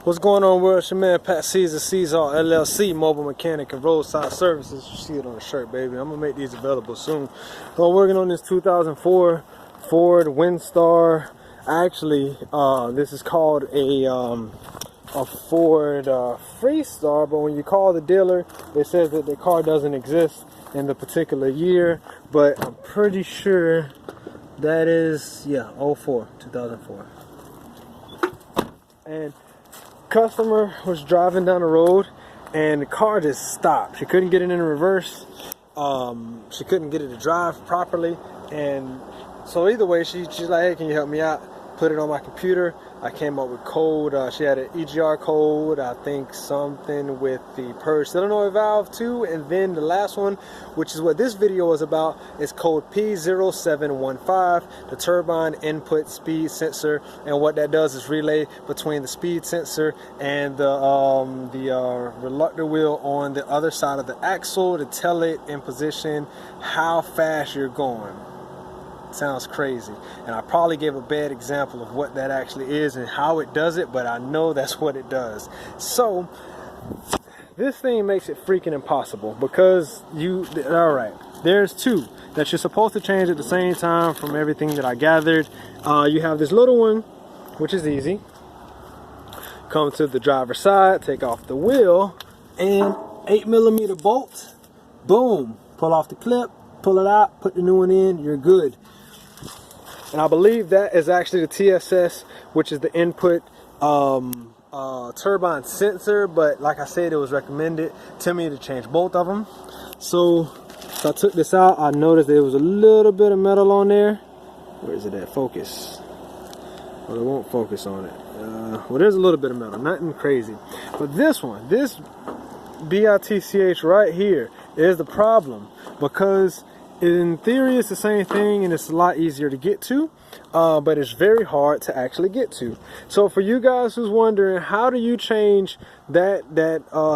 What's going on, world? It's your man Pat Caesar, LLC, mobile mechanic and roadside services. You see it on the shirt, baby. I'm gonna make these available soon. So I'm working on this 2004 Ford Windstar. Actually, this is called a Ford Freestar, but when you call the dealer, it says that the car doesn't exist in the particular year. But I'm pretty sure that is 2004. And customer was driving down the road and the car just stopped. She couldn't get it in reverse. She couldn't get it to drive properly, and so either way she's like, hey, can you help me out? Put it on my computer. I came up with code. She had an EGR code, I think something with the purge solenoid valve too, and then the last one, which is what this video is about, is code p0715, the turbine input speed sensor. And what that does is relay between the speed sensor and the reluctor wheel on the other side of the axle to tell it in position how fast you're going. Sounds crazy, and I probably gave a bad example of what that actually is and how it does it, but I know that's what it does. So this thing makes it freaking impossible because there's two that you're supposed to change at the same time from everything that I gathered. You have this little one, which is easy. Come to the driver's side, take off the wheel, and 8mm bolt, boom, pull off the clip, pull it out, put the new one in, you're good. And I believe that is actually the TSS, which is the input turbine sensor. But like I said, it was recommended to me to change both of them. So I took this out. I noticed there was a little bit of metal on there. Where is it at? Focus. Well, it won't focus on it. Well, there's a little bit of metal, nothing crazy. But this one, this BITCH right here is the problem, because in theory it's the same thing and it's a lot easier to get to, but it's very hard to actually get to. So for you guys who's wondering, how do you change that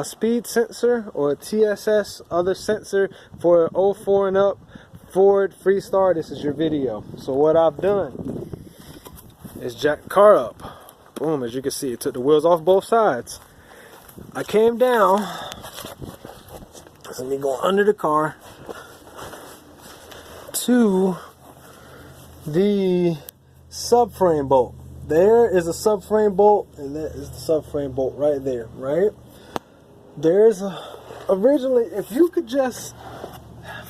speed sensor or TSS other sensor for 04 and up Ford Freestar, this is your video. So what I've done is jack the car up. Boom, as you can see, it took the wheels off both sides. I came down, so let me go under the car to the subframe bolt. There is a subframe bolt, and that is the subframe bolt right there, right? There's originally, if you could just,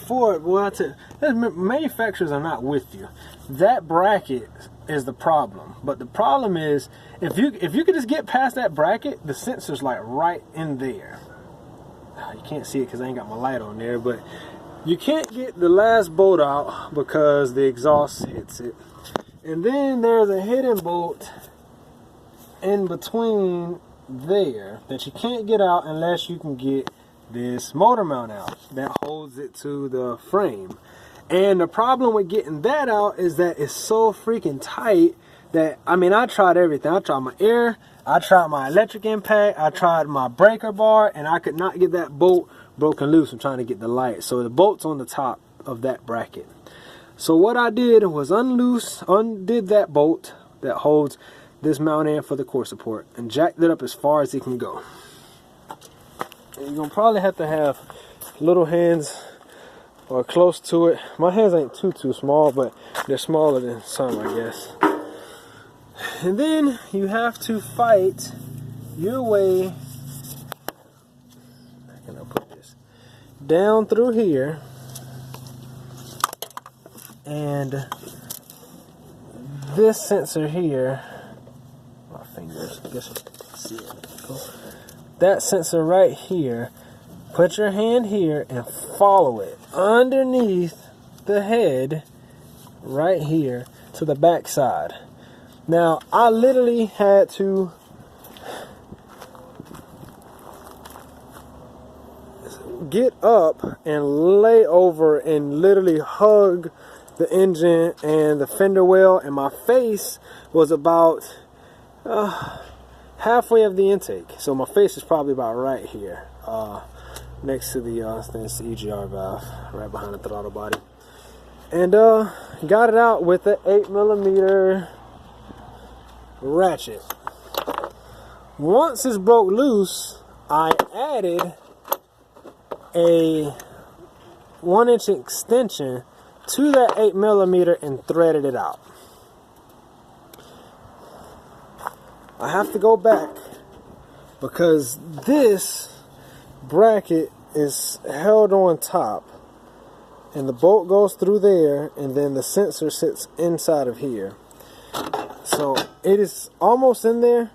Ford, well, I tell you, manufacturers are not with you. That bracket is the problem. But the problem is, if you could just get past that bracket, the sensor's like right in there. You can't see it because I ain't got my light on there, but you can't get the last bolt out because the exhaust hits it. And then there's a hidden bolt in between there that you can't get out unless you can get this motor mount out that holds it to the frame. And the problem with getting that out is that it's so freaking tight that, I mean, I tried everything. I tried my air, I tried my electric impact, I tried my breaker bar, and I could not get that bolt broken loose. I'm trying to get the light. So the bolt's on the top of that bracket. So what I did was undid that bolt that holds this mount in for the core support and jacked it up as far as it can go. And you're gonna probably have to have little hands or close to it. My hands ain't too small, but they're smaller than some, I guess. And then you have to fight your way, how can I put this, down through here, and this sensor here, my fingers, I guess you can see it. That sensor right here, put your hand here and follow it underneath the head right here to the back side. Now, I literally had to get up and lay over and literally hug the engine and the fender well, and my face was about halfway of the intake. So my face is probably about right here, next to the EGR valve, right behind the throttle body. And got it out with the 8mm ratchet. Once it's broke loose, I added a 1-inch extension to that 8mm and threaded it out. I have to go back because this bracket is held on top and the bolt goes through there, and then the sensor sits inside of here. So it is almost in there.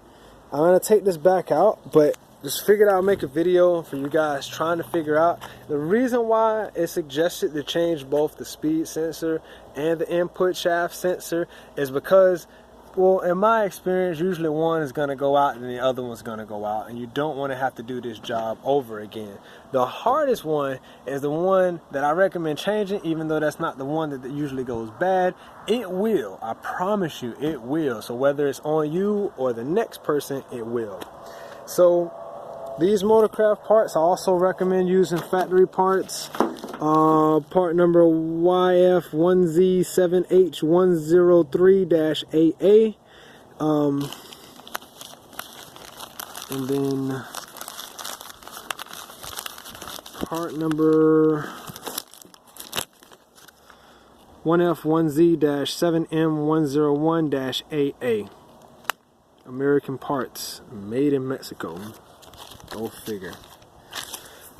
I'm going to take this back out, but just figured I'll make a video for you guys trying to figure out the reason why it's suggested to change both the speed sensor and the input shaft sensor is because, well, in my experience, usually one is going to go out and the other one's going to go out, and you don't want to have to do this job over again. The hardest one is the one that I recommend changing, even though that's not the one that usually goes bad. It will. I promise you, it will. So whether it's on you or the next person, it will. So these motorcraft parts, I also recommend using factory parts. Part number YF1Z7H103-AA. And then part number 1F1Z-7M101-AA. American parts, made in Mexico. Go figure.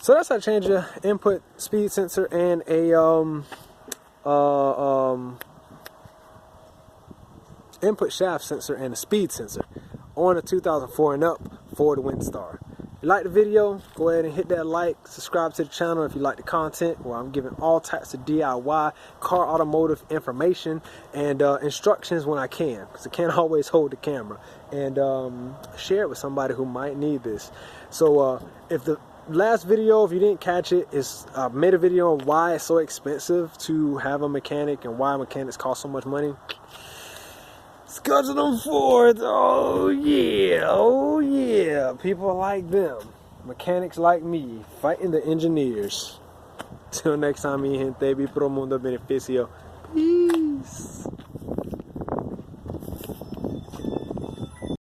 So that's how to change the input speed sensor and a input shaft sensor and a speed sensor on a 2004 and up Ford Windstar. If you like the video, go ahead and hit that like, subscribe to the channel if you like the content, where I'm giving all types of DIY car automotive information and instructions when I can, because I can't always hold the camera, and share it with somebody who might need this. So if the last video, if you didn't catch it, is I made a video on why it's so expensive to have a mechanic and why mechanics cost so much money. It's because of them Fords. Oh yeah, people like them, mechanics like me, fighting the engineers. Till next time, mi gente, vi pro mundo beneficio.